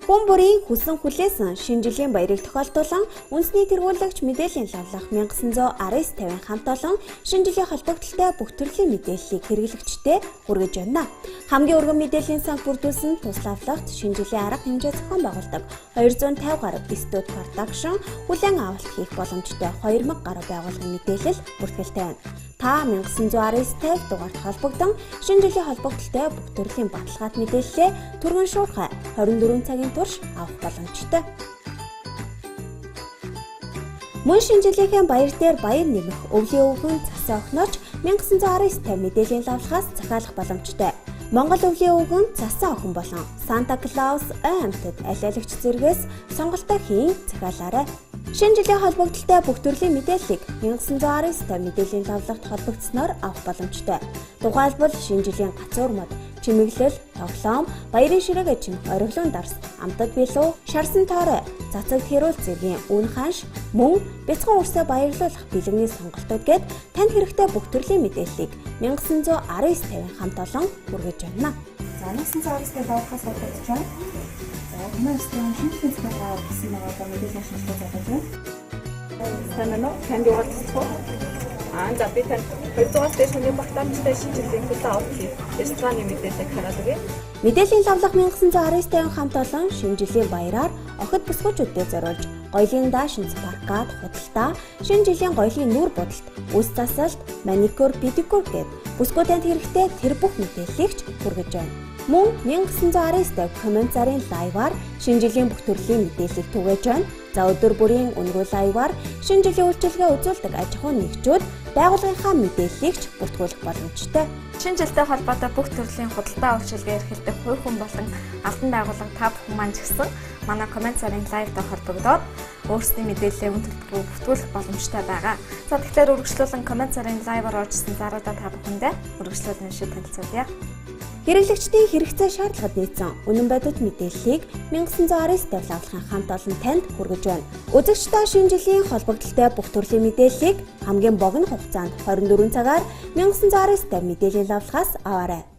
Хүн бүрийн хүссэн хүлээсэн шинэ жилийн баярыг тохиолдуулан үндэсний тэргүүлэгч мэдээллийн лавлах 1919-50 хамт олон шинэ жилийн холбогдлолтой бүх төрлийн мэдээллийг хэрэглэгчдэд хүргэж байна. Хамгийн өргөн мэдээллийн санг бүрдүүлсэн тус лавлагт шинэ жилийн арга хэмжээ зохион байгуулдаг 250 гаруй студ продакшн хүлээн авалт хийх боломжтой 2000 гаруй байгууллагын мэдээлэл бүртгэлтэй байна. Та 1919-50 дугаарт холбогдсон шинэ жилийн холбогдлолтой бүх төрлийн баталгаат мэдээллээ түргэн шуурхай 24 цагийн турш авах боломжтой. Мөн шинэ жилийн баяр дээр баяр нэмэх өвлийн өвгөн цасан охиноч 1919-50 мэдээллийн лавлахаас захиалах боломжтой. Монгол өвлийн өвгөн цасан охин болон Санта Клаус аймтад алиалагч зэргээс сонголтоо хийн захиалаарай. Шинэ жилийн холбогдлолтой бүх төрлийн мэдээллийг 1919-50 мэдээллийн лавлагт холбогдсноор авах боломжтой. Тухайлбал шинэ жилийн гацуур мод, чимэглэл, тоглоом, баярын ширээгээ чимэх ориглон дарс, амтад билүү, шарсан тоорой, цацагт хэрүүл зэргийн үн ханш, мөн бяцхан үрсээ баярлуулах бэлгэний сонголтууд гээд танд хэрэгтэй бүх төрлийн мэдээллийг 1919-50 хамт олон хүргэж байна. За 1919-50 байхаас холбогдож байна. За хүмүүсийн шинжилгээ гаргах гэсэн байгаа мэдээлэл шинжилгээ зааж байна. Танаа танд юугаалцах за би танд 200-аас дээш хүний багтаамжтай шинжилгээний төлөө авах рестораны мэдээллийг хараад өгье. Мэдээллийн лавлах 1919-50 хамт олон шинэ жилийн баяраар охид бүсгүүчүүдэд зориулж гоёлын даашинз паркад худалдаа, шинэ жилийн гоёлын нүүр будалд, үс засалт, маникюр, педикюр гээд бүсгүүдэд хэрэгтэй тэр бүх мэдээллийг хүргэж байна. Мөн 1919-50 коммент зарын лайваар шинэ жилийн бүх төрлийн мэдээллийг түгээж байна. За өдөр бүрийн үнэгүй лайваар шинэ жилийн үйлчилгээ үзүүлдэг аж ахуйн нэгжүүд байгууллагынхаа мэдээллийг бүртгүүлэх боломжтой. Шинэ жилтэй холбоотой бүх төрлийн худалдаа үйлчилгээ эрхэлдэг хувь хүн болон албан байгууллага та бүхэн маань ч гэсэн манай коммент зарын лайвтай холбогдоод өөрсдийн мэдээллээ үн төлбөрөөр бүртгүүлэх боломжтой байгаа. За тэгэхээр үргэлжлүүлэн коммент зарын лайваар оржсэн заруудаа та бүхэндээ үргэлжлүүлэн шийд танилцуулъя. Хэрэглэгчдийн хэрэгцээ шаардлагад нийцсэн үнэн бодит мэдээллийг 1919-50 лавлахын хамт олон танд хүргэж байна. Үзэгчдээ шинэ жилийн холбогдлолтой бүх төрлийн мэдээллийг хамгийн богино хугацаанд 24 цагаар 1919-50 мэдээллийн лавлахаас аваарай.